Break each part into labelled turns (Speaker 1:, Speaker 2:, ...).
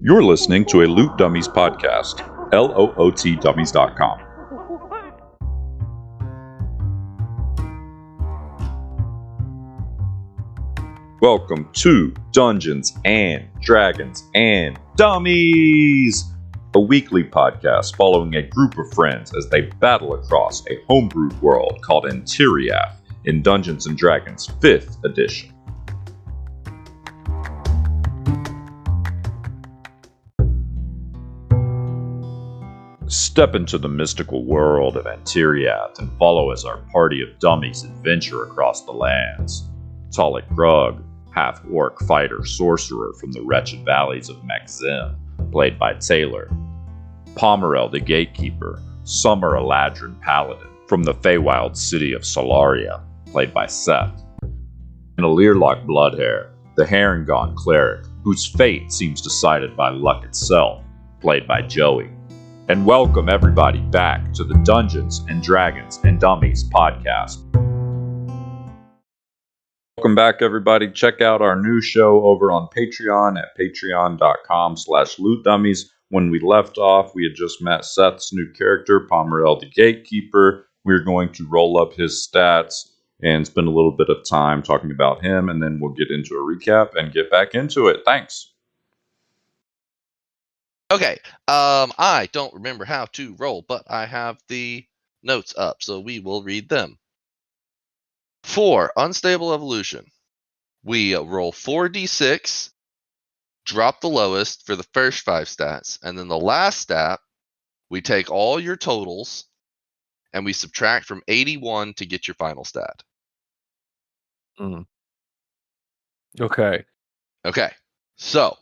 Speaker 1: You're listening to a Loot Dummies podcast, LOOTDummies.com. Welcome to Dungeons and Dragons and Dummies, a weekly podcast following a group of friends as they battle across a homebrewed world called Antiriath in Dungeons and Dragons 5th edition. Step into the mystical world of Antiriath and follow as our party of dummies adventure across the lands. Talik Grug, half-orc fighter-sorcerer from the wretched valleys of Mek'Zim, played by Taylor. Pomerel the Gatekeeper, Summer Eladrin Paladin from the Feywild city of Solaria, played by Seth. And Alirlock Bloodhair, the Harengon cleric, whose fate seems decided by luck itself, played by Joey. And welcome everybody back to the Dungeons and Dragons and Dummies podcast. Welcome back everybody. Check out our new show over on Patreon at patreon.com/lootdummies. When we left off, we had just met Seth's new character, Pomerel the Gatekeeper. We're going to roll up his stats and spend a little bit of time talking about him, and then we'll get into a recap and get back into it. Thanks.
Speaker 2: Okay, I don't remember how to roll, but I have the notes up, so we will read them. For Unstable Evolution, we roll 4d6, drop the lowest for the first 5 stats, and then the last stat, we take all your totals, and we subtract from 81 to get your final stat.
Speaker 3: Okay.
Speaker 2: Okay, so,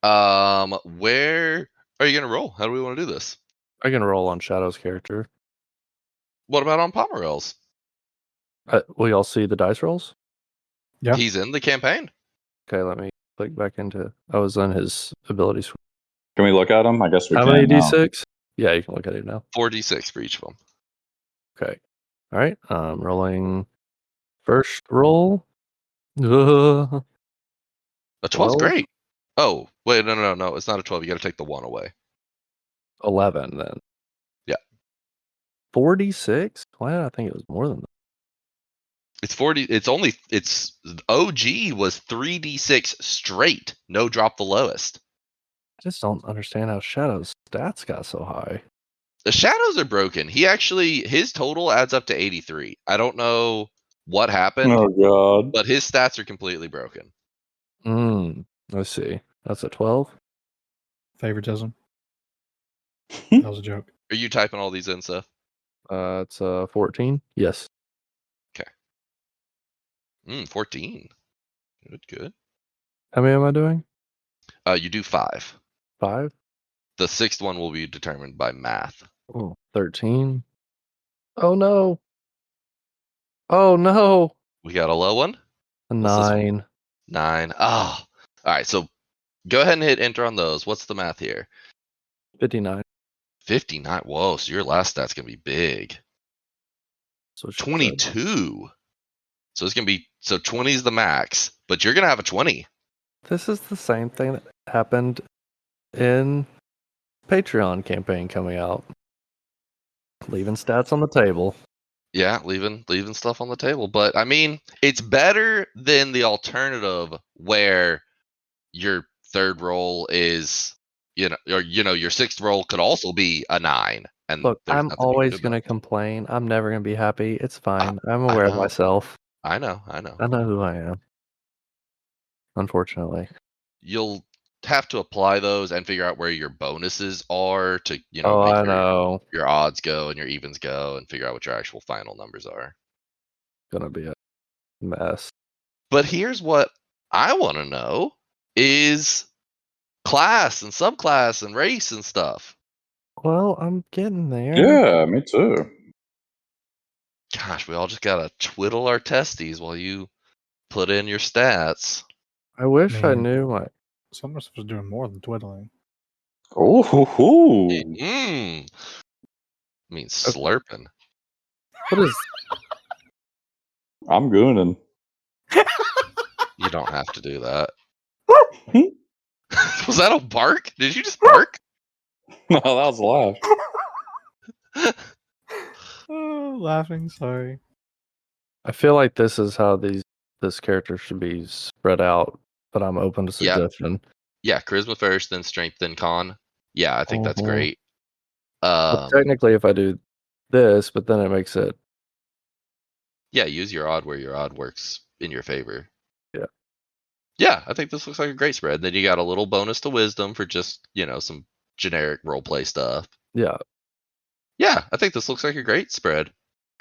Speaker 2: where are you going to roll? How do we want to do this?
Speaker 3: I can roll on Shadow's character.
Speaker 2: What about on Pomerel's?
Speaker 3: Will y'all see the dice rolls?
Speaker 4: Yeah.
Speaker 2: He's in the campaign.
Speaker 3: Okay, let me click back into... I was on his ability suite.
Speaker 1: Can we look at him? I guess we
Speaker 3: How
Speaker 1: can
Speaker 3: many
Speaker 1: now.
Speaker 3: D6? Yeah, you can look at it now.
Speaker 2: 4d6 for each of them.
Speaker 3: Okay. All right. Rolling first roll. Uh,
Speaker 2: A 12's
Speaker 3: 12?
Speaker 2: great. Oh, wait, no. It's not a 12. You got to take the 1 away.
Speaker 3: 11 then.
Speaker 2: Yeah.
Speaker 3: 46? Why did I think it was more than that?
Speaker 2: It's 40. It's OG was 3d6 straight. No drop the lowest.
Speaker 3: I just don't understand how Shadow's stats got so high.
Speaker 2: The shadows are broken. His total adds up to 83. I don't know what happened,
Speaker 1: Oh, God.
Speaker 2: but his stats are completely broken.
Speaker 3: Let's see. That's a 12?
Speaker 4: Favoritism. That was a joke.
Speaker 2: Are you typing all these in, Seth?
Speaker 3: It's a 14? Yes.
Speaker 2: 14. Good.
Speaker 3: How many am I doing?
Speaker 2: You do 5.
Speaker 3: 5?
Speaker 2: The 6th one will be determined by math.
Speaker 3: Oh, 13. Oh no. Oh no.
Speaker 2: We got a low one?
Speaker 3: A
Speaker 2: What's this one?
Speaker 3: 9.
Speaker 2: 9. Oh. All right, so go ahead and hit enter on those. What's the math here?
Speaker 3: 59.
Speaker 2: 59. Whoa, so your last stat's going to be big.
Speaker 3: So she said.
Speaker 2: 22. So it's going to be, 20 is the max, but you're going to have a 20.
Speaker 3: This is the same thing that happened in Patreon campaign coming out. Leaving stats on the table.
Speaker 2: Yeah, leaving stuff on the table. But, I mean, it's better than the alternative where your third roll is, your 6th roll could also be a 9. And
Speaker 3: Look,
Speaker 2: there's
Speaker 3: I'm
Speaker 2: nothing you can
Speaker 3: always
Speaker 2: do about
Speaker 3: going to
Speaker 2: it.
Speaker 3: complain. I'm never going to be happy. It's fine. I'm aware of
Speaker 2: know.
Speaker 3: myself.
Speaker 2: I know.
Speaker 3: I know who I am. Unfortunately.
Speaker 2: You'll have to apply those and figure out where your bonuses are to, make
Speaker 3: I know.
Speaker 2: your odds go and your evens go and figure out what your actual final numbers are.
Speaker 3: Gonna be a mess.
Speaker 2: But here's what I want to know is class and subclass and race and stuff.
Speaker 3: Well, I'm getting there.
Speaker 1: Yeah, me too.
Speaker 2: Gosh, we all just gotta twiddle our testes while you put in your stats.
Speaker 3: I wish I
Speaker 4: Man.
Speaker 3: knew my...
Speaker 4: Some of us was doing more than twiddling.
Speaker 1: Oh,
Speaker 2: I mean slurping.
Speaker 3: What is...
Speaker 1: I'm gooning.
Speaker 2: You don't have to do that. Was that a bark? Did you just bark?
Speaker 1: No, that was a laugh.
Speaker 4: Oh, laughing. Sorry.
Speaker 3: I feel like this is how this character should be spread out, but I'm open to
Speaker 2: Yeah.
Speaker 3: suggestion.
Speaker 2: Yeah, charisma first, then strength, then con. Yeah, I think that's
Speaker 3: Mhm.
Speaker 2: great.
Speaker 3: But technically, if I do this, but then it makes it
Speaker 2: Yeah, use your odd where your odd works in your favor.
Speaker 3: Yeah.
Speaker 2: Yeah, I think this looks like a great spread. Then you got a little bonus to wisdom for just, some generic roleplay stuff.
Speaker 3: yeah.
Speaker 2: Yeah, I think this looks like a great spread.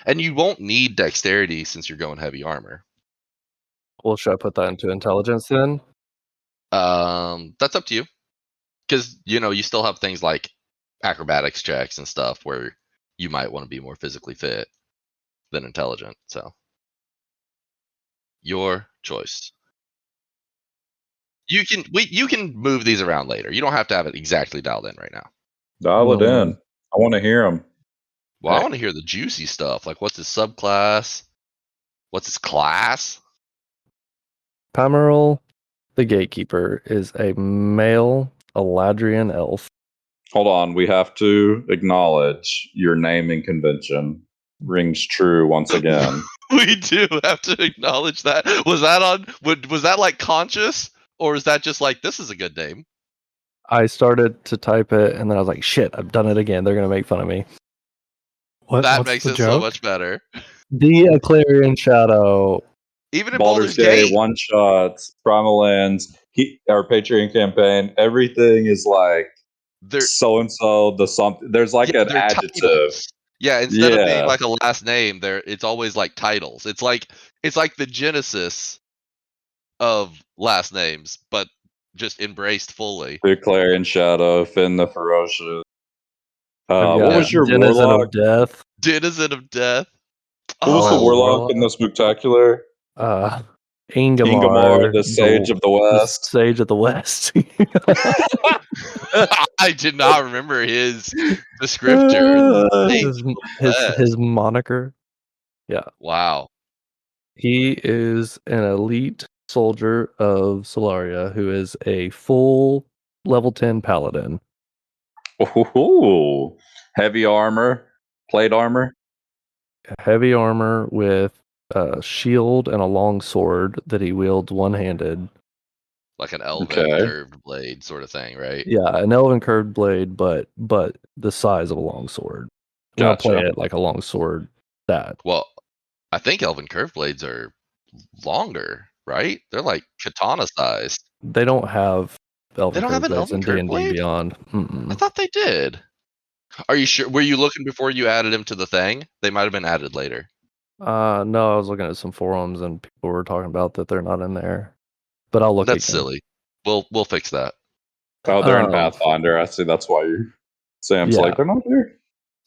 Speaker 2: And you won't need dexterity since you're going heavy armor.
Speaker 3: Well, should I put that into intelligence then?
Speaker 2: That's up to you. Because, you still have things like acrobatics checks and stuff where you might want to be more physically fit than intelligent. So, your choice. You can move these around later. You don't have to have it exactly dialed in right now.
Speaker 1: Dial it in. I want to hear him.
Speaker 2: Well, I
Speaker 1: Hey.
Speaker 2: want to hear the juicy stuff. Like, what's his subclass? What's his class?
Speaker 3: Pamaril, the Gatekeeper, is a male Eladrian elf.
Speaker 1: Hold on. We have to acknowledge your naming convention rings true once again.
Speaker 2: We do have to acknowledge that. Was that like conscious, or is that just like, this is a good name?
Speaker 3: I started to type it, and then I was like, shit, I've done it again. They're going to make fun of me.
Speaker 2: That
Speaker 4: What's
Speaker 2: makes
Speaker 4: the
Speaker 2: it so
Speaker 4: joke?
Speaker 2: much better.
Speaker 3: The Clarion Shadow.
Speaker 2: Even in
Speaker 1: Baldur's
Speaker 2: Baldur's Gate.
Speaker 1: One shots, Primal Lands, our Patreon campaign, everything is like
Speaker 2: They're
Speaker 1: so and so, the something. There's like an
Speaker 2: they're
Speaker 1: adjective.
Speaker 2: titles. Yeah, instead of being
Speaker 1: Yeah.
Speaker 2: like a last name, it's always like titles. It's like the genesis of last names, but just embraced fully.
Speaker 1: The Clarion Shadow, Finn the Ferocious.
Speaker 3: I've
Speaker 1: What
Speaker 3: got
Speaker 1: was your
Speaker 3: Denizen
Speaker 1: warlock?
Speaker 3: of Death.
Speaker 2: Denizen of Death.
Speaker 1: What was the
Speaker 3: Oh,
Speaker 1: warlock in the Spooktacular?
Speaker 3: Ingmar,
Speaker 1: the Sage of the
Speaker 3: the
Speaker 1: West.
Speaker 3: Sage of the West.
Speaker 2: I did not remember his descriptor.
Speaker 3: his moniker. Yeah.
Speaker 2: Wow.
Speaker 3: He is an elite soldier of Solaria who is a full level 10 paladin.
Speaker 1: Ooh, heavy armor, plate armor.
Speaker 3: Heavy armor with a shield and a long sword that he wields one-handed.
Speaker 2: Like an elven
Speaker 1: Okay.
Speaker 2: curved blade sort of thing, right?
Speaker 3: Yeah, an elven curved blade, but the size of a long sword. You want to play
Speaker 1: Gotcha.
Speaker 3: it like a long sword. That
Speaker 2: Well, I think elven curved blades are longer, right? They're like katana sized.
Speaker 3: they don't have elven
Speaker 2: don't have
Speaker 3: curved
Speaker 2: an
Speaker 3: blades in
Speaker 2: elven curved
Speaker 3: D&D
Speaker 2: blade?
Speaker 3: Beyond.
Speaker 2: I
Speaker 3: Mm-mm.
Speaker 2: thought they did. Are you sure? Were you looking before you added him to the thing? They might have been added later.
Speaker 3: No, I was looking at some forums and people were talking about that they're not in there. But I'll look.
Speaker 2: That's
Speaker 3: again.
Speaker 2: silly. We'll fix that.
Speaker 1: Oh, they're in
Speaker 3: Um,
Speaker 1: Pathfinder. I see. That's why Sam's
Speaker 3: Yeah.
Speaker 1: like, they're not here.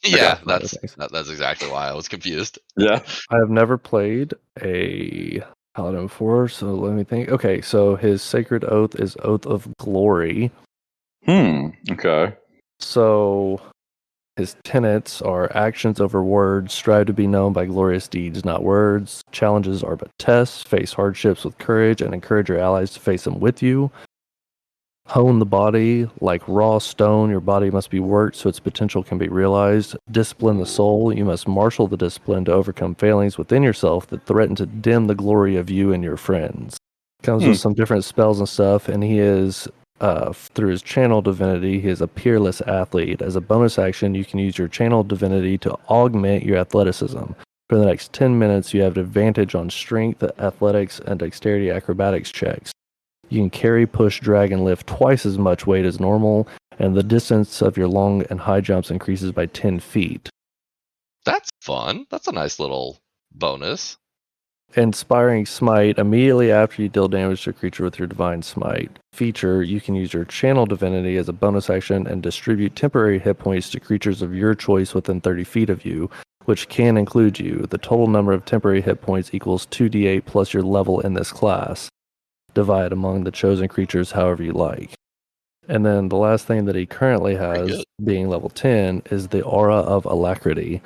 Speaker 2: Yeah,
Speaker 3: got it.
Speaker 2: that's exactly why I was confused.
Speaker 1: Yeah.
Speaker 3: I have never played a paladin before, so let me think. Okay, so his sacred oath is Oath of Glory.
Speaker 1: Okay.
Speaker 3: So his tenets are actions over words, strive to be known by glorious deeds, not words. Challenges are but tests, face hardships with courage, and encourage your allies to face them with you. Hone the body like raw stone. Your body must be worked so its potential can be realized. Discipline the soul. You must marshal the discipline to overcome failings within yourself that threaten to dim the glory of you and your friends. Comes with some different spells and stuff, and he is, through his channel divinity, he is a peerless athlete. As a bonus action, you can use your channel divinity to augment your athleticism. For the next 10 minutes, you have advantage on strength, athletics, and dexterity acrobatics checks. You can carry, push, drag, and lift twice as much weight as normal, and the distance of your long and high jumps increases by 10 feet.
Speaker 2: That's fun. That's a nice little bonus.
Speaker 3: Inspiring Smite. Immediately after you deal damage to a creature with your Divine Smite feature, you can use your Channel Divinity as a bonus action and distribute temporary hit points to creatures of your choice within 30 feet of you, which can include you. The total number of temporary hit points equals 2d8 plus your level in this class. Divide among the chosen creatures however you like. And then the last thing that he currently has, being level 10, is the Aura of Alacrity.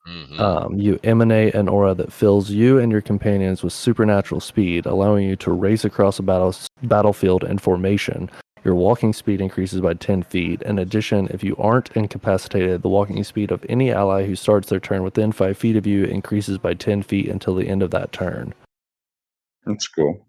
Speaker 2: Mm-hmm.
Speaker 3: You emanate an aura that fills you and your companions with supernatural speed, allowing you to race across a battlefield in formation. Your walking speed increases by 10 feet. In addition, if you aren't incapacitated, the walking speed of any ally who starts their turn within 5 feet of you increases by 10 feet until the end of that turn.
Speaker 1: That's cool.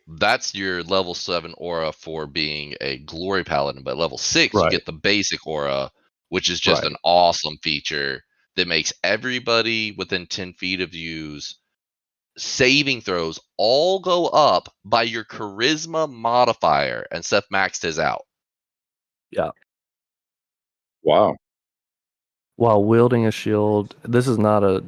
Speaker 2: That's your level 7 aura for being a glory paladin. But level 6, you
Speaker 3: Right.
Speaker 2: get the basic aura, which is just
Speaker 3: Right.
Speaker 2: an awesome feature that makes everybody within 10 feet of you's saving throws all go up by your charisma modifier. And Seth maxed his out.
Speaker 1: Wow.
Speaker 3: While wielding a shield, this is not a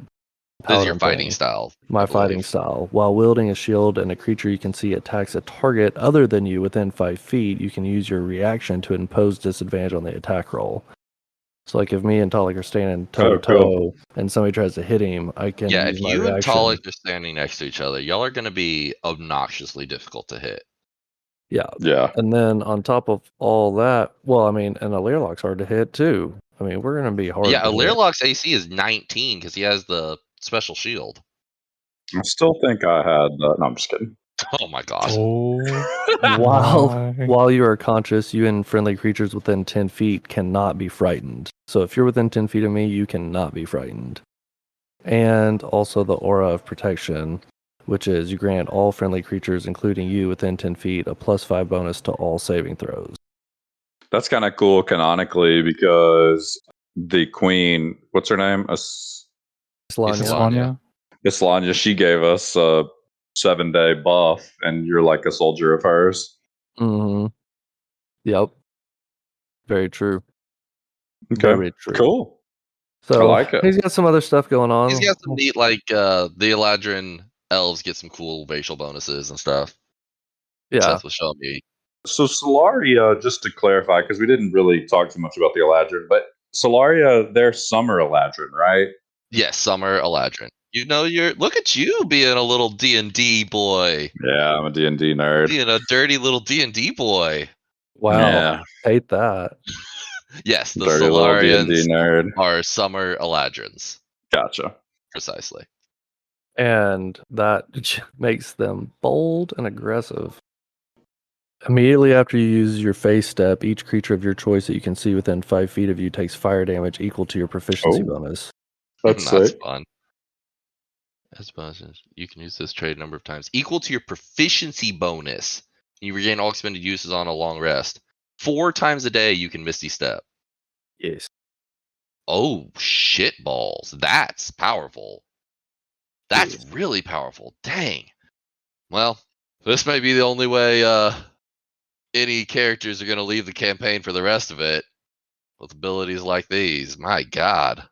Speaker 2: This is your
Speaker 3: paladin
Speaker 2: fighting
Speaker 3: thing.
Speaker 2: style.
Speaker 3: My
Speaker 2: I
Speaker 3: fighting
Speaker 2: believe.
Speaker 3: style. While wielding a shield and a creature you can see attacks a target other than you within 5 feet, you can use your reaction to impose disadvantage on the attack roll. So, like, if me and Talik are standing toe to toe and somebody tries to hit him, I can
Speaker 2: Yeah,
Speaker 3: use
Speaker 2: if
Speaker 3: my
Speaker 2: you and
Speaker 3: reaction.
Speaker 2: Talik are standing next to each other, y'all are going to be obnoxiously difficult to hit.
Speaker 3: Yeah.
Speaker 1: Yeah.
Speaker 3: And then on top of all that, well, I mean, and a Leerlock's hard to hit too. I mean, we're going to be hard
Speaker 2: Yeah,
Speaker 3: to
Speaker 2: a
Speaker 3: hit.
Speaker 2: Leerlock's AC is 19 because he has the special shield.
Speaker 1: I still think I had. No, I'm just kidding.
Speaker 2: Oh my god.
Speaker 4: Oh, my.
Speaker 3: While you are conscious, you and friendly creatures within 10 feet cannot be frightened. So if you're within 10 feet of me, you cannot be frightened. And also the aura of protection, which is you grant all friendly creatures, including you within 10 feet, a +5 bonus to all saving throws.
Speaker 1: That's kind of cool canonically because the queen, what's her name?
Speaker 3: Islanya.
Speaker 2: Islanya.
Speaker 1: Islanya, she gave us a 7-day buff, and you're like a soldier of hers.
Speaker 3: Mm-hmm. Yep. Very true.
Speaker 1: Okay.
Speaker 3: Very true.
Speaker 1: Cool.
Speaker 3: So
Speaker 1: I like it.
Speaker 3: he's got some other stuff going on.
Speaker 2: He's got some neat, like, the Eladrin elves get some cool racial bonuses and stuff.
Speaker 3: Yeah.
Speaker 2: Seth was showing me.
Speaker 1: So Solaria, just to clarify, because we didn't really talk too much about the Eladrin, but Solaria, they're summer Eladrin, right?
Speaker 2: Yes, Summer Eladrin. You know, look at you being a little D&D boy.
Speaker 1: Yeah, I'm a D&D nerd.
Speaker 2: Being a dirty little D&D boy.
Speaker 3: Wow.
Speaker 1: Yeah,
Speaker 3: Hate that.
Speaker 2: Yes, the
Speaker 1: dirty little D&D
Speaker 2: Solarians
Speaker 1: nerd.
Speaker 2: are Summer Eladrins.
Speaker 1: Gotcha.
Speaker 2: Precisely.
Speaker 3: And that makes them bold and aggressive. Immediately after you use your face step, each creature of your choice that you can see within 5 feet of you takes fire damage equal to your proficiency
Speaker 1: Oh.
Speaker 3: bonus.
Speaker 1: That's
Speaker 2: That's
Speaker 1: sick.
Speaker 2: fun. As bonuses, you can use this trade a number of times. Equal to your proficiency bonus. You regain all expended uses on a long rest. 4 times a day you can Misty Step.
Speaker 3: Yes.
Speaker 2: Oh, shit balls. That's powerful. That's
Speaker 3: Yes.
Speaker 2: really powerful. Dang. Well, this may be the only way any characters are going to leave the campaign for the rest of it with abilities like these. My god.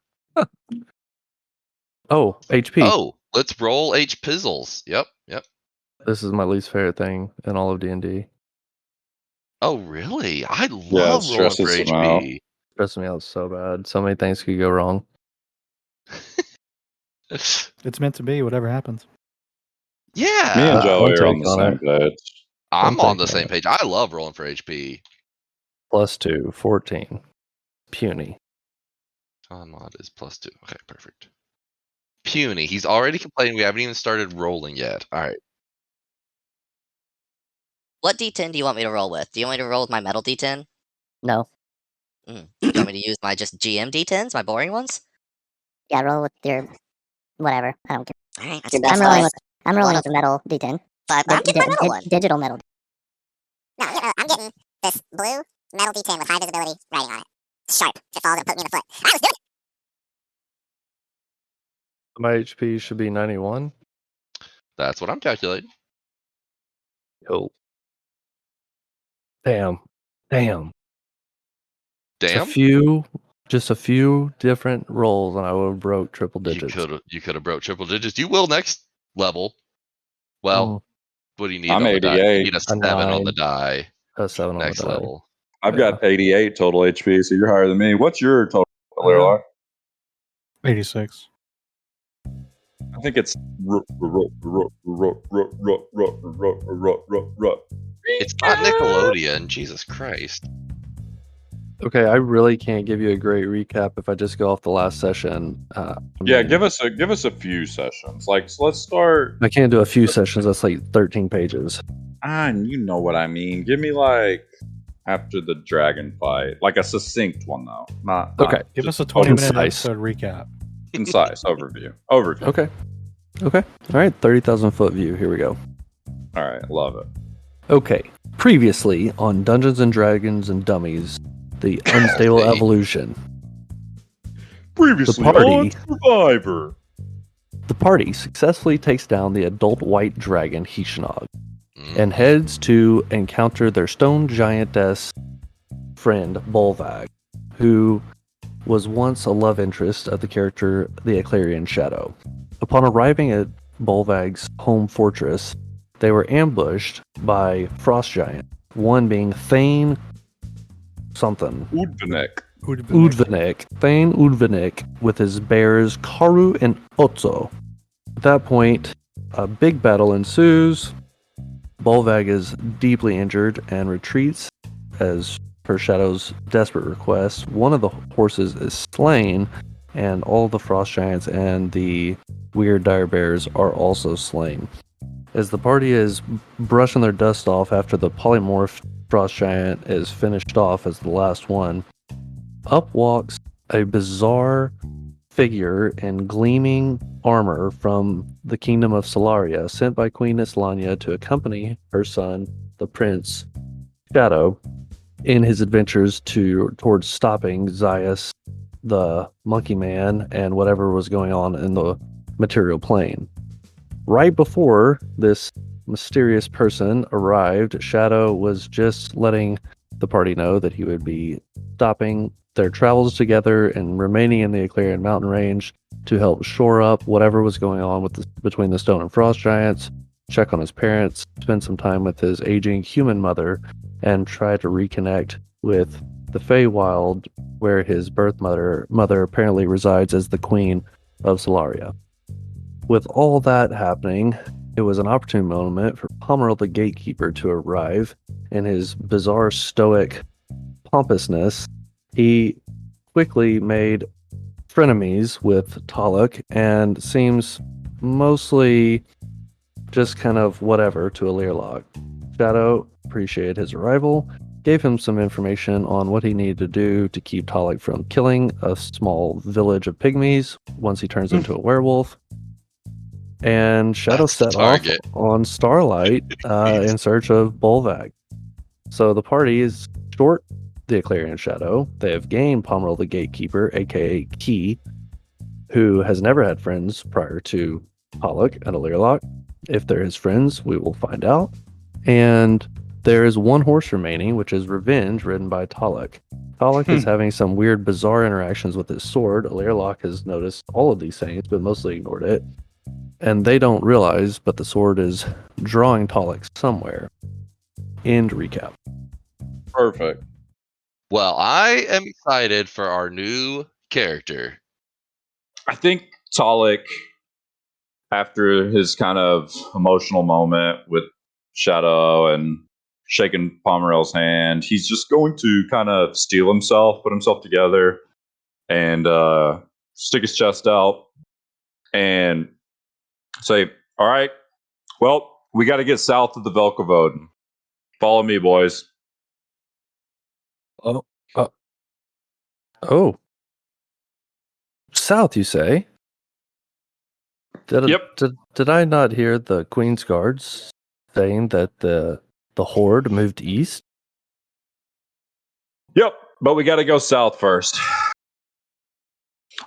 Speaker 3: Oh, HP.
Speaker 2: Oh, let's roll H Pizzles. Yep.
Speaker 3: This is my least favorite thing in all of D&D.
Speaker 2: Oh, really? I
Speaker 1: it
Speaker 2: love rolling for
Speaker 1: stresses them out.
Speaker 2: HP.
Speaker 3: Stresses me out so bad. So many things could go wrong.
Speaker 4: It's meant to be, whatever happens.
Speaker 2: Yeah.
Speaker 1: Me and Joey
Speaker 3: One
Speaker 1: are on
Speaker 3: take
Speaker 1: the
Speaker 3: on
Speaker 1: same
Speaker 3: it.
Speaker 1: page.
Speaker 2: I'm
Speaker 3: One
Speaker 2: on the
Speaker 3: take
Speaker 2: same
Speaker 3: on
Speaker 2: page. I love rolling for HP.
Speaker 3: +2, 14. Puny.
Speaker 2: Con mod is +2. Okay, perfect. Puny. He's already complaining we haven't even started rolling yet. All right.
Speaker 5: What D10 do you want me to roll with? Do you want me to roll with my metal D10?
Speaker 6: No.
Speaker 5: Do you want me to use my just GM D10s, my boring ones?
Speaker 6: Yeah, roll with your whatever. I don't care.
Speaker 5: Alright,
Speaker 6: I'm rolling with the metal D10.
Speaker 5: I'm getting my metal one.
Speaker 6: Digital metal.
Speaker 7: No, I'm getting this blue metal D10 with high visibility writing on it. It's sharp. If it falls, it'll poke me in the foot. I was doing it!
Speaker 3: My HP should be 91.
Speaker 2: That's what I'm calculating.
Speaker 3: Yo. Damn. Just a few different rolls, and I would have broke triple digits.
Speaker 2: You could have broke triple digits. You will next level. Well, what do you need
Speaker 1: I'm
Speaker 2: on the die?
Speaker 1: 88.
Speaker 2: You need a 7 on the
Speaker 3: 9.
Speaker 2: die.
Speaker 3: A 7
Speaker 2: Next
Speaker 3: on the die.
Speaker 2: level.
Speaker 1: I've got 88 total HP, so you're higher than me. What's your total, Leroy?
Speaker 4: 86.
Speaker 1: I think it's
Speaker 2: It's not Nickelodeon. Jesus Christ.
Speaker 3: Okay, I really can't give you a great recap if I just go off the last session.
Speaker 1: Yeah, give us a few sessions. Like, so let's start.
Speaker 3: I can't do a few sessions. That's like 13 pages.
Speaker 1: You know what I mean. Give me like after the dragon fight. Like a succinct one, though. Not
Speaker 3: Okay.
Speaker 4: Give us
Speaker 1: just
Speaker 4: a 20-minute
Speaker 3: concise.
Speaker 4: episode recap.
Speaker 1: concise overview. Overview.
Speaker 3: Okay. All right. 30,000 foot view. Here we go.
Speaker 1: All right, love it.
Speaker 3: Okay. Previously on Dungeons and Dragons and Dummies, the Unstable
Speaker 2: Hey.
Speaker 3: Evolution.
Speaker 1: Previously
Speaker 3: party-
Speaker 1: on Survivor.
Speaker 3: The party successfully takes down the adult white dragon Hishinog
Speaker 2: Mm.
Speaker 3: and heads to encounter their stone giantess friend Bolvag, who was once a love interest of the character the Eclarian Shadow. Upon arriving at Bolvag's home fortress, they were ambushed by frost giants, one being Thane something.
Speaker 1: Udvanek.
Speaker 3: Udvanek, Thane Udvanek, with his bears Karu and Otso. At that point, a big battle ensues. Bolvag is deeply injured and retreats as per Shadow's desperate request. One of the horses is slain, and all the frost giants and the weird dire bears are also slain. As the party is brushing their dust off after the polymorph frost giant is finished off as the last one, up walks a bizarre figure in gleaming armor from the kingdom of Solaria, sent by Queen Islania to accompany her son, the Prince Shadow, in his adventures towards stopping Zaius, the Monkey Man, and whatever was going on in the material plane. Right before this mysterious person arrived, Shadow was just letting the party know that he would be stopping their travels together and remaining in the Eclarian mountain range to help shore up whatever was going on between the Stone and Frost giants, check on his parents, spend some time with his aging human mother, and try to reconnect with the Feywild, where his birth mother apparently resides as the Queen of Solaria. With all that happening, it was an opportune moment for Pomeril the Gatekeeper to arrive. In his bizarre stoic pompousness, he quickly made frenemies with Taluk and seems mostly just kind of whatever to Alirlog. Shadow appreciated his arrival, gave him some information on what he needed to do to keep Taluk from killing a small village of pygmies once he turns into a werewolf. And Shadow
Speaker 2: That's the
Speaker 3: set off
Speaker 2: target.
Speaker 3: on Starlight in search of Bolvag. So the party is short the Eclarian Shadow. They have gained Pomeril the Gatekeeper, aka Key, who has never had friends prior to Taluk and Alirlog. If they're his friends, we will find out. And there is one horse remaining, which is Revenge, ridden by Taluk. Taluk is having some weird, bizarre interactions with his sword. Alirlog has noticed all of these things, but mostly ignored it. And they don't realize, but the sword is drawing Taluk somewhere. End recap.
Speaker 1: Perfect.
Speaker 2: Well, I am excited for our new character.
Speaker 1: I think Taluk, after his kind of emotional moment with Shadow and shaking Pomeril's hand, he's just going to kind of steel himself, put himself together, and stick his chest out and say, "All right, well, we got to get south of the Velkovod. Follow me, boys."
Speaker 3: Oh. South, you say?
Speaker 1: Yep.
Speaker 3: Did I not hear the Queen's Guards saying that the Horde moved east?
Speaker 1: Yep, but we got to go south first.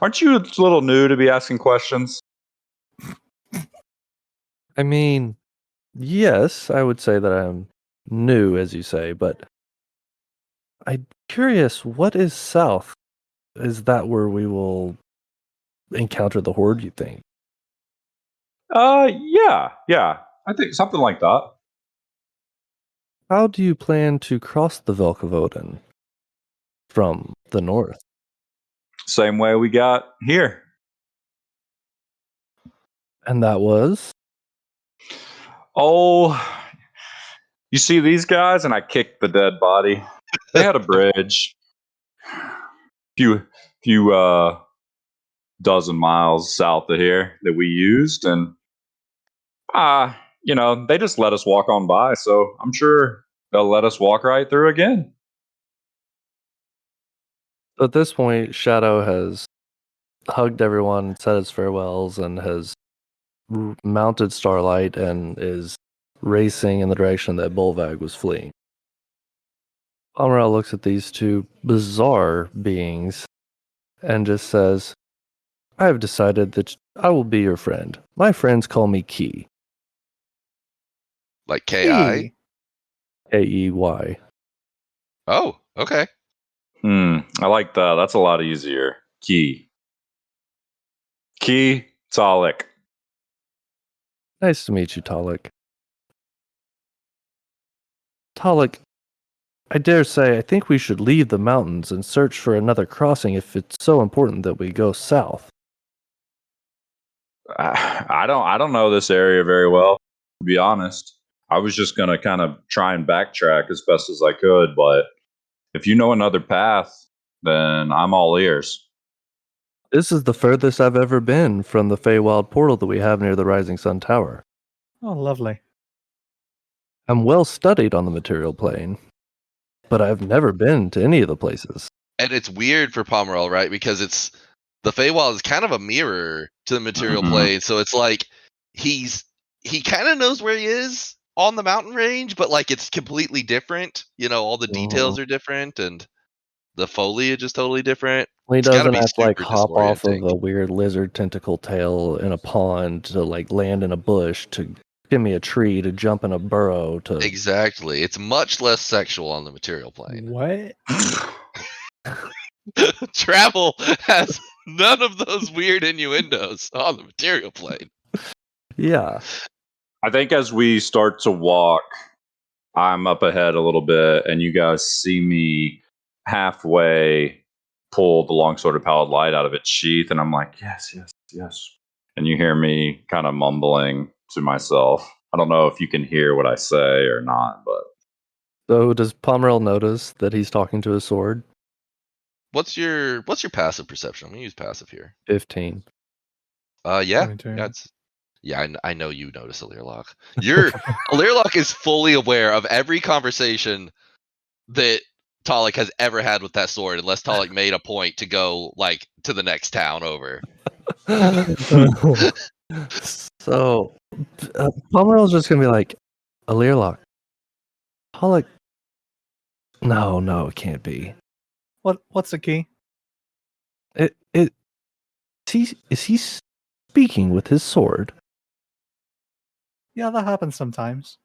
Speaker 1: Aren't you a little new to be asking questions?
Speaker 3: I mean, yes, I would say that I'm new, as you say, but I'm curious, what is south? Is that where we will encounter the Horde, you think?
Speaker 1: Yeah. I think something like that.
Speaker 3: How do you plan to cross the Velkovoden from the north?
Speaker 1: Same way we got here.
Speaker 3: And that was?
Speaker 1: Oh, you see these guys? And I kicked the dead body. They had a bridge. Few dozen miles south of here that we used, and they just let us walk on by, so I'm sure they'll let us walk right through again.
Speaker 3: At this point, Shadow has hugged everyone and said his farewells and has mounted Starlight and is racing in the direction that Bolvag was fleeing. Pomerel looks at these two bizarre beings and just says, I have decided that I will be your friend. My friends call me Key.
Speaker 2: Like KI.
Speaker 3: K-E-Y.
Speaker 2: Oh, okay.
Speaker 1: I like that. That's a lot easier. Key. Key Talik.
Speaker 3: Nice to meet you, Talik. Talik, I dare say I think we should leave the mountains and search for another crossing if it's so important that we go south.
Speaker 1: I don't know this area very well, to be honest. I was just gonna kind of try and backtrack as best as I could, but if you know another path, then I'm all ears.
Speaker 3: This is the furthest I've ever been from the Feywild portal that we have near the Rising Sun Tower.
Speaker 4: Oh, lovely.
Speaker 3: I'm well studied on the material plane, but I've never been to any of the places.
Speaker 2: And it's weird for Pomerel, right? Because it's the Feywild is kind of a mirror to the material
Speaker 1: Mhm.
Speaker 2: plane. So it's like he kind of knows where he is on the mountain range, but like it's completely different. You know, all the details are different and the foliage is totally different.
Speaker 3: Well, he
Speaker 2: It's gotta
Speaker 3: doesn't
Speaker 2: be
Speaker 3: have to like
Speaker 2: super
Speaker 3: hop off of
Speaker 2: disorienting.
Speaker 3: a weird lizard tentacle tail in a pond to like land in a bush to skim me a tree to jump in a burrow to
Speaker 2: Exactly. It's much less sexual on the material plane.
Speaker 4: What?
Speaker 2: Travel has none of those weird innuendos on the material plane.
Speaker 3: yeah.
Speaker 1: I think as we start to walk, I'm up ahead a little bit, and you guys see me halfway pull the longsword of pallid light out of its sheath, and I'm like, yes, yes, yes. And you hear me kind of mumbling to myself. I don't know if you can hear what I say or not, but
Speaker 3: So does Pomerel notice that he's talking to his sword?
Speaker 2: What's your passive perception? I'm gonna use passive here.
Speaker 3: 15.
Speaker 2: Yeah,
Speaker 4: 22.
Speaker 2: I know you notice a Learlock. A Learlock is fully aware of every conversation that Talik has ever had with that sword, unless Talik made a point to go like to the next town over.
Speaker 3: So Pomerel's just gonna be like, a Learlock. Pollock. No, it can't be.
Speaker 4: What's the key?
Speaker 3: Is he speaking with his sword?
Speaker 4: Yeah, that happens sometimes.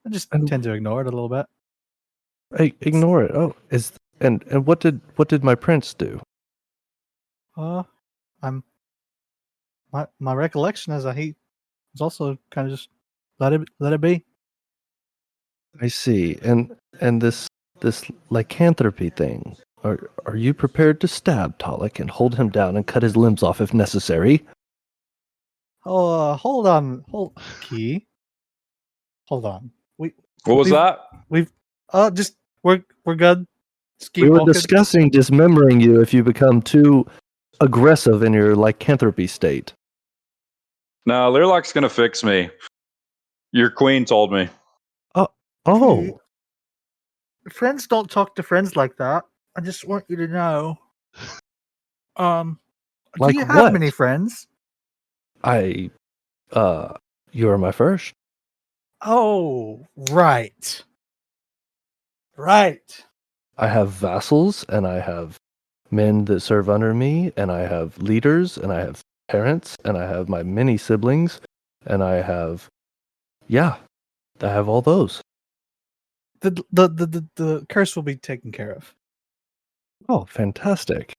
Speaker 4: I just
Speaker 3: And-
Speaker 4: tend to ignore it a little bit.
Speaker 3: Ignore it. Oh, and what did my prince do?
Speaker 4: I'm my recollection is that he was also kind of just let it be.
Speaker 3: I see. And this lycanthropy thing. Are you prepared to stab Talik and hold him down and cut his limbs off if necessary?
Speaker 4: Oh, hold on, key. Hold on.
Speaker 1: what was
Speaker 4: We've-
Speaker 1: that?
Speaker 4: Just we're good. Just keep
Speaker 3: We were
Speaker 4: walking.
Speaker 3: discussing dismembering you if you become too aggressive in your lycanthropy state.
Speaker 1: No, Learlock's gonna fix me. Your queen told me.
Speaker 3: Oh,
Speaker 4: Friends don't talk to friends like that. I just want you to know.
Speaker 3: Like
Speaker 4: do you have
Speaker 3: what?
Speaker 4: many friends?
Speaker 3: you are my first.
Speaker 4: Oh, right. Right.
Speaker 3: I have vassals and I have men that serve under me and I have leaders and I have parents and I have my many siblings and I have I have all those.
Speaker 4: The curse will be taken care of.
Speaker 3: Oh, fantastic.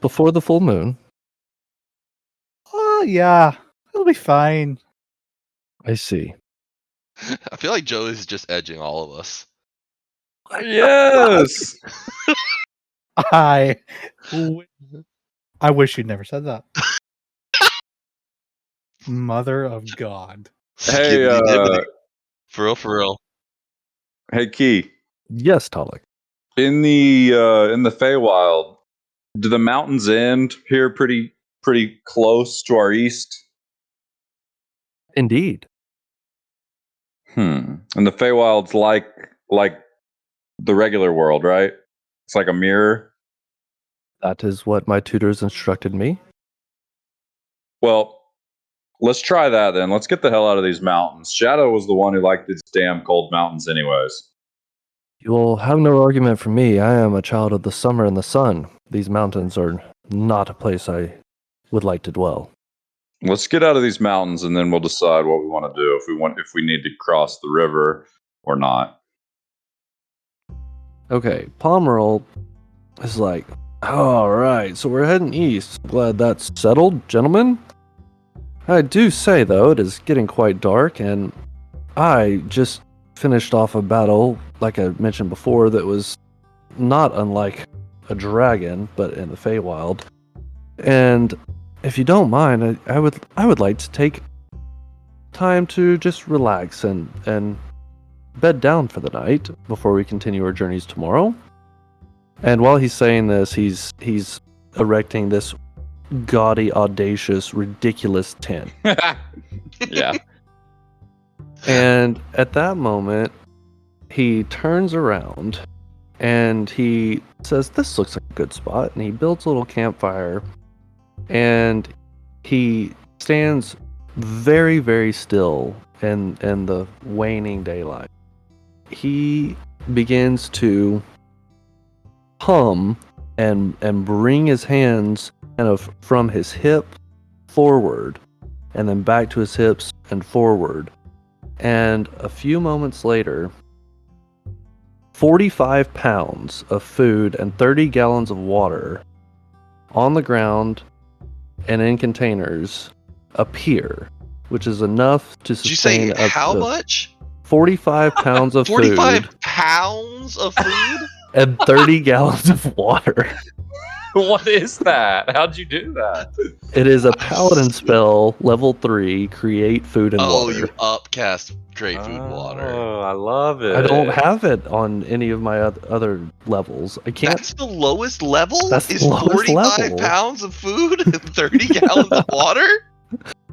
Speaker 3: Before the full moon.
Speaker 4: Oh yeah. It'll be fine.
Speaker 3: I see.
Speaker 2: I feel like Joe is just edging all of us.
Speaker 1: Yes.
Speaker 4: I wish you'd never said that. Mother of God.
Speaker 1: Hey,
Speaker 2: Skibbity dibbity. For real.
Speaker 1: hey, Key.
Speaker 3: Yes, Talik.
Speaker 1: In the Feywild, do the mountains end here pretty close to our east?
Speaker 3: Indeed.
Speaker 1: And the Feywild's like the regular world, right? It's like a mirror.
Speaker 3: That is what my tutors instructed me.
Speaker 1: Well, let's try that then. Let's get the hell out of these mountains. Shadow was the one who liked these damn cold mountains, anyways.
Speaker 3: You will have no argument from me. I am a child of the summer and the sun. These mountains are not a place I would like to dwell.
Speaker 1: Let's get out of these mountains, and then we'll decide what we want to do. If we need to cross the river or not.
Speaker 3: Okay, Pomerol is like, all right, so we're heading east. Glad that's settled, gentlemen. I do say, though, it is getting quite dark, and I just finished off a battle, like I mentioned before, that was not unlike a dragon, but in the Feywild. And if you don't mind, I would like to take time to just relax and bed down for the night before we continue our journeys tomorrow. And while he's saying this, he's erecting this gaudy, audacious, ridiculous tent.
Speaker 1: Yeah.
Speaker 3: And at that moment, he turns around and he says, "This looks like a good spot." And he builds a little campfire and he stands very, very still in the waning daylight. He begins to hum and bring his hands kind of from his hip forward and then back to his hips and forward. And a few moments later, 45 pounds of food and 30 gallons of water on the ground and in containers appear, which is enough to
Speaker 2: Did you
Speaker 3: sustain
Speaker 2: say
Speaker 3: up
Speaker 2: how
Speaker 3: to
Speaker 2: much?
Speaker 3: 45 pounds of
Speaker 2: 45
Speaker 3: food
Speaker 2: pounds of food?
Speaker 3: and 30 gallons of water.
Speaker 1: What is that? How'd you do that?
Speaker 3: It is a paladin spell, level 3, create food and
Speaker 2: Oh,
Speaker 3: water.
Speaker 2: you upcast great food and water.
Speaker 1: Oh, I love it.
Speaker 3: I don't have it on any of my other levels. I can't.
Speaker 2: That's the lowest level?
Speaker 3: That's the
Speaker 2: Is
Speaker 3: lowest
Speaker 2: 45
Speaker 3: level.
Speaker 2: pounds of food and 30 gallons of water?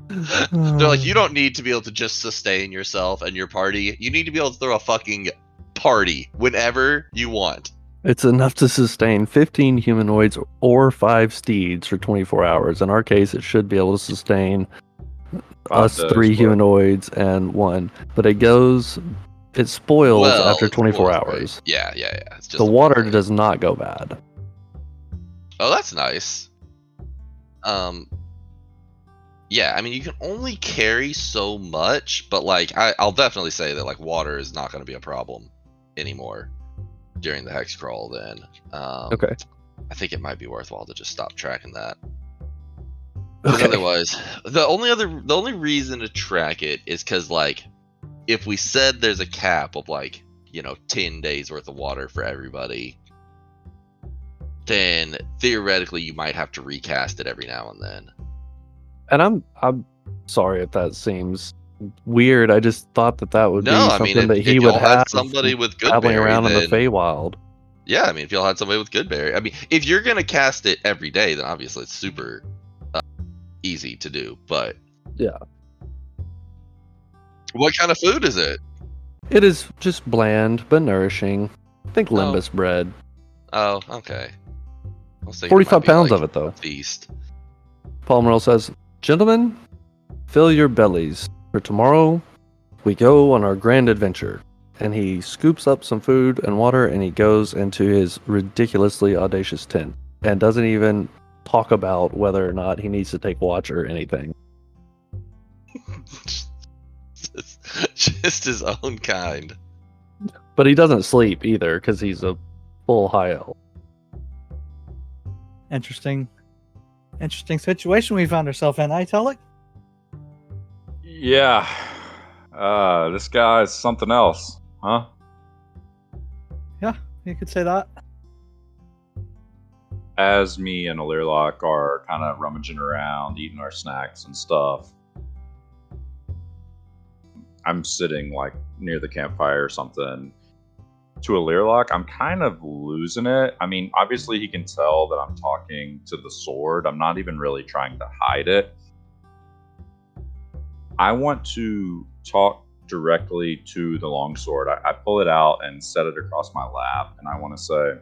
Speaker 2: They're like, you don't need to be able to just sustain yourself and your party. You need to be able to throw a fucking party whenever you want.
Speaker 3: It's enough to sustain 15 humanoids or 5 steeds for 24 hours. In our case, it should be able to sustain us
Speaker 1: those,
Speaker 3: 3
Speaker 1: but-
Speaker 3: humanoids and 1. But it spoils after 24
Speaker 2: spoils, right?
Speaker 3: hours.
Speaker 2: Yeah. It's just
Speaker 3: The
Speaker 2: a
Speaker 3: water
Speaker 2: party.
Speaker 3: does not go bad.
Speaker 2: Oh, that's nice. Yeah, I mean, you can only carry so much, but like, I'll definitely say that like water is not going to be a problem anymore during the hex crawl. Then,
Speaker 3: Okay.
Speaker 2: I think it might be worthwhile to just stop tracking that. Because
Speaker 3: Okay.
Speaker 2: otherwise, the only reason to track it is because like, if we said there's a cap of like 10 days worth of water for everybody, then theoretically you might have to recast it every now and then.
Speaker 3: And I'm sorry if that seems weird. I just thought that would be
Speaker 2: No, I
Speaker 3: something
Speaker 2: mean,
Speaker 3: that
Speaker 2: if
Speaker 3: he would
Speaker 2: y'all
Speaker 3: have
Speaker 2: had somebody with good
Speaker 3: traveling
Speaker 2: berry,
Speaker 3: around in the
Speaker 2: then,
Speaker 3: Feywild.
Speaker 2: yeah, I mean, if y'all had somebody with good berry, I mean, if you're gonna cast it every day, then obviously it's super easy to do. But
Speaker 3: Yeah.
Speaker 2: what kind of food is it?
Speaker 3: It is just bland but nourishing. Think
Speaker 2: Oh.
Speaker 3: limbus bread.
Speaker 2: Oh, okay. I was thinking it
Speaker 3: 45
Speaker 2: might be
Speaker 3: pounds
Speaker 2: like
Speaker 3: of it, though.
Speaker 2: a feast.
Speaker 3: Paul Merrill says, "Gentlemen, fill your bellies, for tomorrow we go on our grand adventure." And he scoops up some food and water and he goes into his ridiculously audacious tent and doesn't even talk about whether or not he needs to take watch or anything.
Speaker 2: Just his own kind.
Speaker 3: But he doesn't sleep either because he's a full high elf.
Speaker 4: Interesting situation we found ourselves in, Tulik?
Speaker 1: Yeah. This guy's something else, huh?
Speaker 4: You could say that.
Speaker 1: As me and Alirlock are kind of rummaging around, eating our snacks and stuff, I'm sitting like near the campfire or something. To Alirlock, I'm kind of losing it. I mean, obviously he can tell that I'm talking to the sword. I'm not even really trying to hide it. I want to talk directly to the longsword. I pull it out and set it across my lap, and I want to say,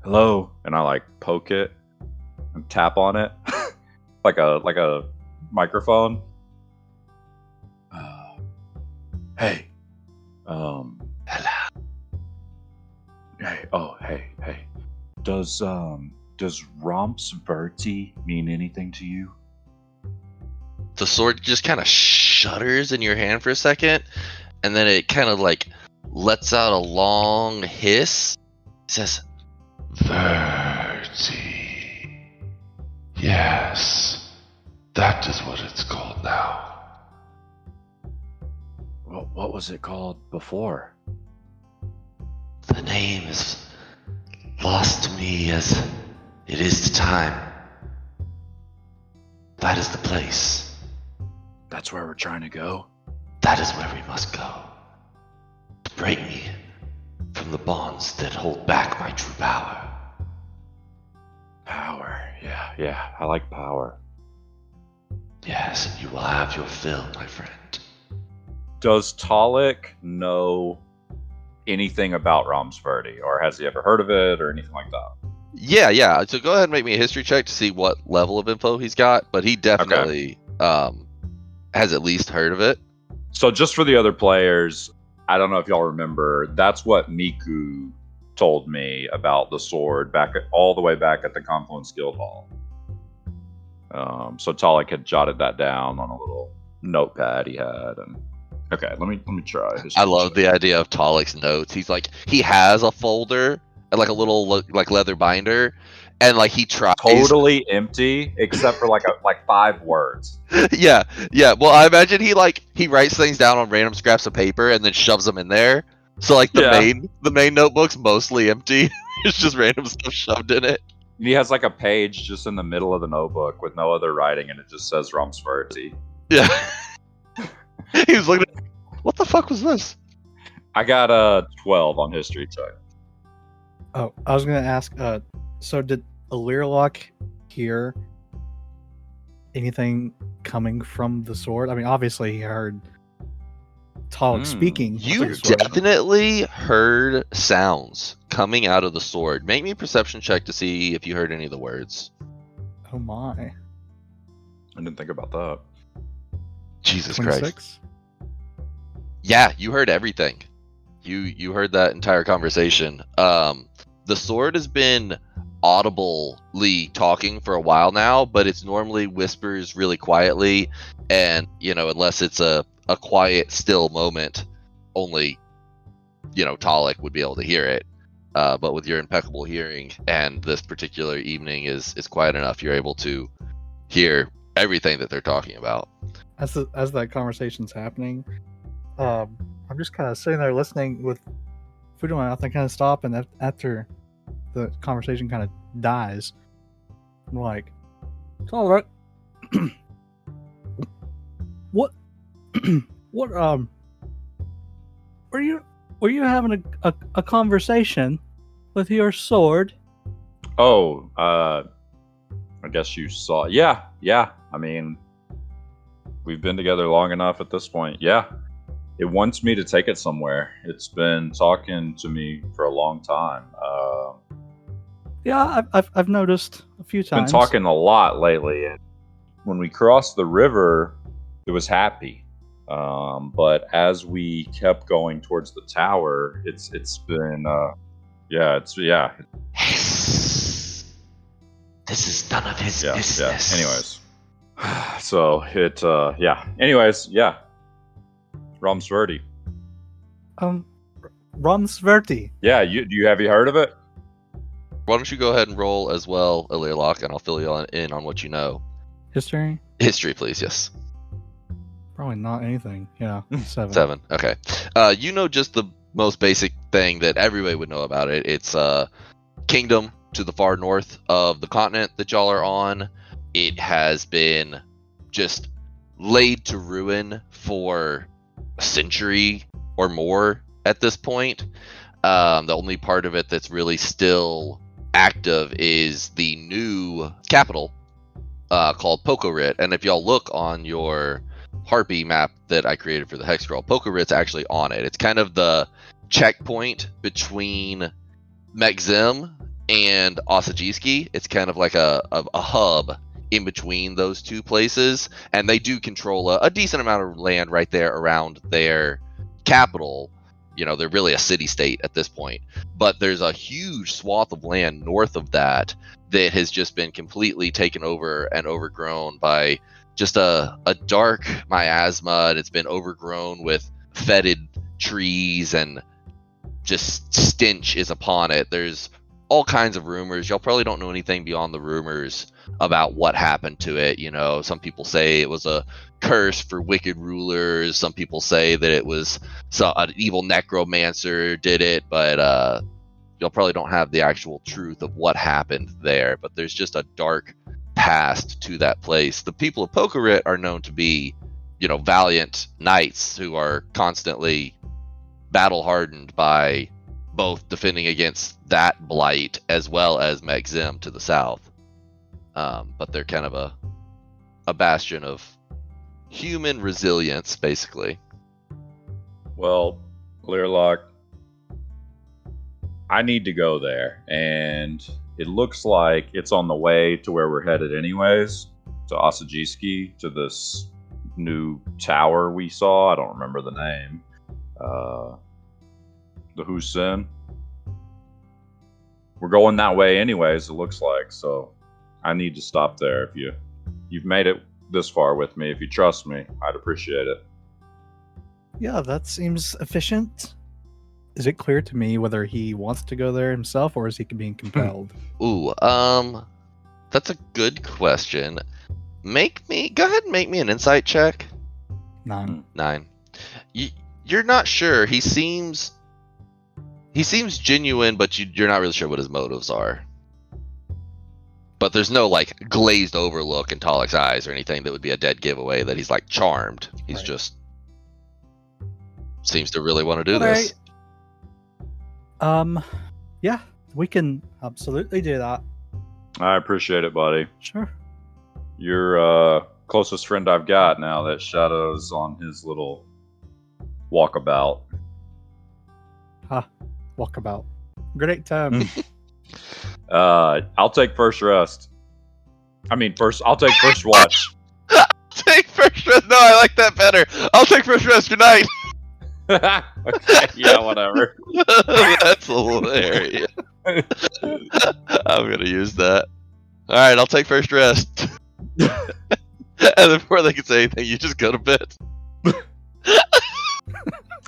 Speaker 1: hello, and I like poke it and tap on it like a microphone. Hey, hello. Hey. Does Romsverti mean anything to you?
Speaker 2: The sword just kind of shudders in your hand for a second, and then it kind of like lets out a long hiss. It says,
Speaker 8: Verti. Yes, that is what it's called now.
Speaker 1: What was it called before?
Speaker 8: The name is lost to me as it is to time. That is the place.
Speaker 1: That's where we're trying to go.
Speaker 8: That is where we must go. To break me from the bonds that hold back my true power.
Speaker 1: Power. Yeah. I like power.
Speaker 8: Yes, and you will have your fill, my friend.
Speaker 1: Does Talik know anything about Romsverti, or has he ever heard of it, or anything like that?
Speaker 2: yeah. So go ahead and make me a history check to see what level of info he's got, but he definitely has at least heard of it.
Speaker 1: So just for the other players, I don't know if y'all remember, that's what Miku told me about the sword all the way back at the Confluence Guild Hall. So Talik had jotted that down on a little notepad he had, and okay, let me try.
Speaker 2: I love the idea of Talik's notes. He's like, he has a folder and like a little like leather binder, and like he tries
Speaker 1: totally empty except for like 5 words.
Speaker 2: yeah. Well, I imagine he writes things down on random scraps of paper and then shoves them in there. So like the main notebook's mostly empty. It's just random stuff shoved in it.
Speaker 1: He has like a page just in the middle of the notebook with no other writing, and it just says Romsverti.
Speaker 2: Yeah. He was looking at, what the fuck was this?
Speaker 1: I got a 12 on history check.
Speaker 4: Oh, I was gonna ask. So did Alirlock hear anything coming from the sword? I mean, obviously he heard Talik speaking.
Speaker 2: You definitely heard sounds coming out of the sword. Make me a perception check to see if you heard any of the words.
Speaker 4: Oh my!
Speaker 1: I didn't think about that.
Speaker 2: Jesus
Speaker 4: 26?
Speaker 2: Christ. Yeah, you heard everything. You heard that entire conversation. The sword has been audibly talking for a while now, but it's normally whispers really quietly, and unless it's a quiet, still moment, only Talik would be able to hear it. But with your impeccable hearing, and this particular evening is quiet enough, you're able to hear everything that they're talking about.
Speaker 4: As that conversation's happening, I'm just kind of sitting there listening with food in my mouth. I kind of stop, and after the conversation kind of dies, I'm like, "It's all right." What? What? Were you having a conversation with your sword?
Speaker 1: Oh, I guess you saw. Yeah. I mean, we've been together long enough at this point. Yeah. It wants me to take it somewhere. It's been talking to me for a long time.
Speaker 4: Yeah, I've noticed a few times.
Speaker 1: Been talking a lot lately, and when we crossed the river, it was happy. But as we kept going towards the tower, it's been This
Speaker 8: is none of his business.
Speaker 1: Yeah. Anyways, so it Anyways, yeah. Romsverti.
Speaker 4: Romsverti.
Speaker 1: Yeah, have you heard of it?
Speaker 2: Why don't you go ahead and roll as well, Alirlock, and I'll fill you in on what you know.
Speaker 4: History?
Speaker 2: History, please, yes.
Speaker 4: Probably not anything. Yeah, 7.
Speaker 2: 7, okay. You know just the most basic thing that everybody would know about it. It's a kingdom to the far north of the continent that y'all are on. It has been just laid to ruin for a century or more at this point. The only part of it that's really still active is the new capital called Pokorit. And if y'all look on your Harpy map that I created for the Hex Scroll, Pokorit's actually on it. It's kind of the checkpoint between Mekzim and Osajiski. It's kind of like a hub in between those two places, and they do control a decent amount of land right there around their capital. You know, they're really a city-state at this point, but there's a huge swath of land north of that that has just been completely taken over and overgrown by just a dark miasma, and it's been overgrown with fetid trees, and just stench is upon it. There's all kinds of rumors. Y'all probably don't know anything beyond the rumors about what happened to it. You know, some people say it was a curse for wicked rulers. Some people say that it was an evil necromancer did it, but y'all probably don't have the actual truth of what happened there. But there's just a dark past to that place. The people of Pokarit are known to be, you know, valiant knights who are constantly battle hardened by both defending against that blight as well as Megzim to the south. But they're kind of a bastion of human resilience, basically.
Speaker 1: Well, Clearlock, I need to go there, and it looks like it's on the way to where we're headed anyways, to Osajiski, to this new tower we saw. I don't remember the name. The Husin. We're going that way anyways, it looks like, so I need to stop there. If you've made it this far with me, if you trust me, I'd appreciate it.
Speaker 4: Yeah, that seems efficient. Is it clear to me whether he wants to go there himself or is he being compelled?
Speaker 2: Ooh, that's a good question. Go ahead and make me an insight check.
Speaker 4: 9.
Speaker 2: 9. You're not sure. He seems genuine, but you're not really sure what his motives are. But there's no like glazed over look in Talik's eyes or anything that would be a dead giveaway that he's like charmed. He's
Speaker 4: Right.
Speaker 2: just seems to really want to do
Speaker 4: All
Speaker 2: this.
Speaker 4: right. Yeah, we can absolutely do that.
Speaker 1: I appreciate it, buddy.
Speaker 4: Sure.
Speaker 1: You're closest friend I've got now that Shadow's on his little walkabout.
Speaker 4: Walkabout. Great time.
Speaker 1: I'll take first rest. I'll take first watch.
Speaker 2: Take first rest. No, I like that better. I'll take first rest. Good night.
Speaker 1: Okay, yeah, whatever.
Speaker 2: That's hilarious. I'm gonna use that. All right, I'll take first rest. And before they can say anything, you just go to bed.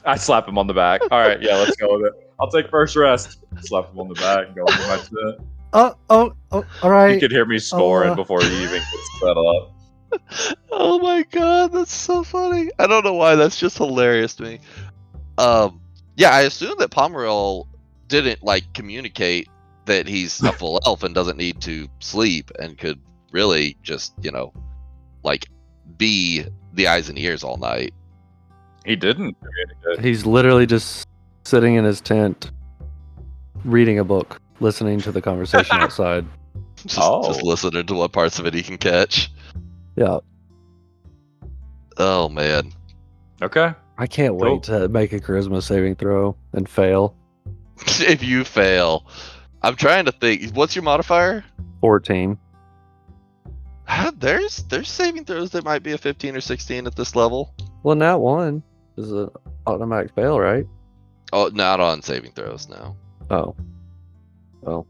Speaker 1: I slap him on the back. All right, yeah, let's go with it. I'll take first rest. Slap him on the back and go into my tent.
Speaker 4: All right.
Speaker 1: You could hear me scoring
Speaker 4: uh,
Speaker 1: before he even gets set up.
Speaker 2: Oh my god, that's so funny. I don't know why, that's just hilarious to me. Yeah, I assume that Pomerol didn't like communicate that he's a full elf and doesn't need to sleep and could really just, you know, like be the eyes and ears all night.
Speaker 1: He didn't communicate.
Speaker 3: He's literally just sitting in his tent, reading a book, listening to the conversation outside.
Speaker 2: Just listening to what parts of it he can catch.
Speaker 3: Yeah,
Speaker 2: Oh man.
Speaker 1: Okay.
Speaker 3: I can't wait to make a charisma saving throw and fail.
Speaker 2: If you fail, I'm trying to think. What's your modifier?
Speaker 3: 14.
Speaker 2: There's saving throws that might be a 15 or 16 at this level.
Speaker 3: Well, now one is an automatic fail, right?
Speaker 2: Oh, not on saving throws, no.
Speaker 3: Oh. Well,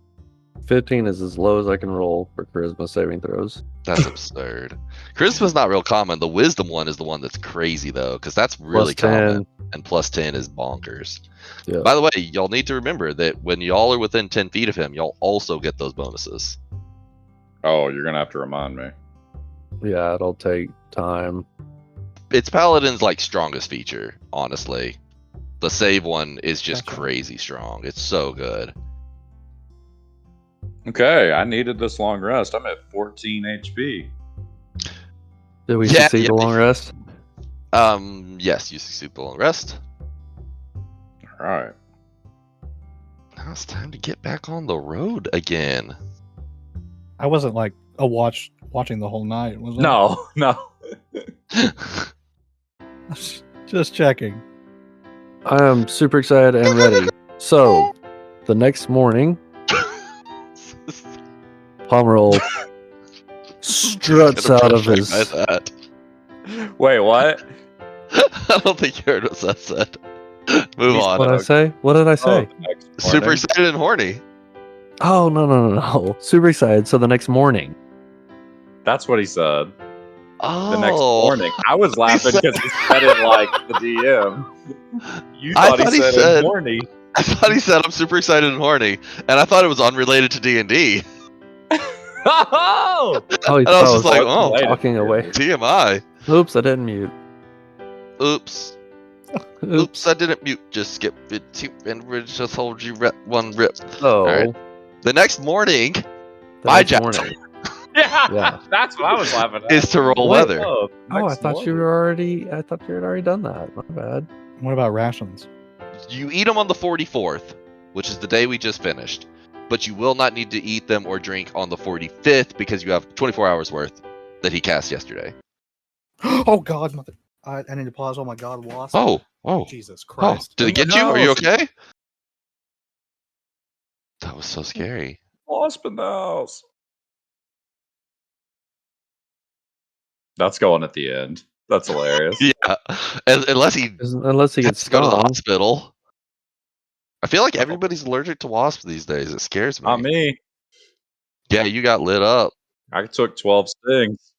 Speaker 3: 15 is as low as I can roll for charisma saving throws.
Speaker 2: That's absurd. Charisma's not real common. The wisdom one is the one that's crazy though, because that's really
Speaker 3: Plus 10.
Speaker 2: common. And plus 10 is bonkers.
Speaker 3: Yeah.
Speaker 2: By the way, y'all need to remember that when y'all are within 10 feet of him, y'all also get those bonuses.
Speaker 1: Oh, you're gonna have to remind me.
Speaker 3: Yeah, it'll take time.
Speaker 2: It's Paladin's like strongest feature, honestly. The save one is just
Speaker 4: Gotcha.
Speaker 2: crazy strong. It's so good.
Speaker 1: Okay, I needed this long rest. I'm at 14 HP.
Speaker 3: Did we
Speaker 2: Yeah,
Speaker 3: succeed
Speaker 2: yeah.
Speaker 3: the long rest?
Speaker 2: Yes, you succeed the long rest.
Speaker 1: All right.
Speaker 2: Now it's time to get back on the road again.
Speaker 4: I wasn't like watching the whole night, was I?
Speaker 1: No.
Speaker 4: Just checking.
Speaker 3: I am super excited and ready. So, the next morning, Pomerol struts
Speaker 2: Get
Speaker 3: out of
Speaker 2: impressed
Speaker 3: his.
Speaker 2: by that.
Speaker 1: Wait, what?
Speaker 2: I don't think you heard what I said. Move
Speaker 1: He's
Speaker 2: on.
Speaker 3: What did I say? What did I
Speaker 1: Oh,
Speaker 3: say?
Speaker 1: the next
Speaker 2: Super
Speaker 1: morning.
Speaker 2: excited and horny.
Speaker 3: Oh no! Super excited. So the next morning.
Speaker 1: That's what he said.
Speaker 2: Oh,
Speaker 1: The next morning. I was laughing
Speaker 2: said-
Speaker 1: because he said it like the DM. You
Speaker 2: I
Speaker 1: thought,
Speaker 2: thought he
Speaker 1: he said,
Speaker 2: said-
Speaker 1: horny.
Speaker 2: I thought he said I'm super excited and horny, and I thought it was unrelated to D&D.
Speaker 1: Oh!
Speaker 3: Oh, he
Speaker 2: And I was
Speaker 3: thought
Speaker 2: just like, oh,
Speaker 1: Related
Speaker 3: talking
Speaker 1: to
Speaker 3: away.
Speaker 1: it.
Speaker 2: TMI.
Speaker 3: Oops, I didn't mute.
Speaker 2: Oops. Oops, I didn't mute. Just skip it. And we just hold you rep one rip.
Speaker 3: Oh,
Speaker 2: Alright. The next morning
Speaker 3: the
Speaker 2: my
Speaker 3: next
Speaker 2: job
Speaker 3: morning.
Speaker 1: Yeah,
Speaker 3: Yeah.
Speaker 1: that's what I was laughing at.
Speaker 2: is to roll
Speaker 3: Wait.
Speaker 2: weather.
Speaker 1: Oh,
Speaker 3: Oh, I
Speaker 1: next
Speaker 3: thought you
Speaker 1: morning.
Speaker 3: were already. I thought you had already done that. My bad.
Speaker 4: What about rations?
Speaker 2: You eat them on the 44th, which is the day we just finished. But you will not need to eat them or drink on the 45th because you have 24 hours worth that he cast yesterday.
Speaker 4: Oh God, mother! I need to pause. Oh my God, wasp!
Speaker 2: Oh,
Speaker 4: Jesus
Speaker 2: oh!
Speaker 4: Christ!
Speaker 2: Did it
Speaker 1: Oh my
Speaker 2: get you? Are you
Speaker 1: God.
Speaker 2: okay? That was so scary.
Speaker 1: Wasp in the house. That's going at the end. That's hilarious.
Speaker 2: Yeah, unless he
Speaker 3: Unless he
Speaker 2: has
Speaker 3: gets
Speaker 2: to go to the
Speaker 3: stung.
Speaker 2: hospital. I feel like everybody's allergic to wasps these days. It scares me.
Speaker 1: Not me.
Speaker 2: Yeah, you got lit up.
Speaker 1: I took 12 stings.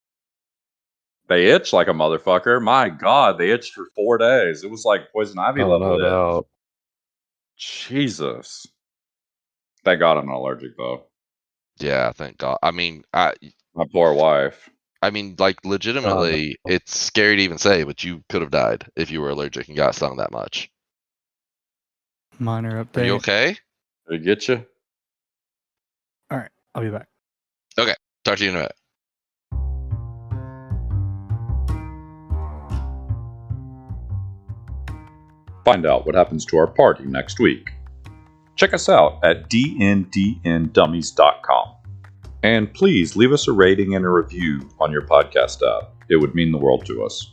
Speaker 1: They itch like a motherfucker. My God, they itched for 4 days. It was like poison ivy
Speaker 3: Oh,
Speaker 1: level.
Speaker 3: no
Speaker 1: itch.
Speaker 3: doubt.
Speaker 1: Jesus. Thank God I'm not allergic though.
Speaker 2: Yeah, thank God.
Speaker 1: My poor wife.
Speaker 2: Like legitimately, it's scary to even say, but you could have died if you were allergic and got stung that much.
Speaker 4: Minor
Speaker 2: Are
Speaker 4: update.
Speaker 2: you okay?
Speaker 1: Did it get you?
Speaker 4: I'll be back.
Speaker 2: Talk to you in a minute.
Speaker 1: Find out what happens to our party next week. Check us out at dndndummies.com. And please leave us a rating and a review on your podcast app. It would mean the world to us.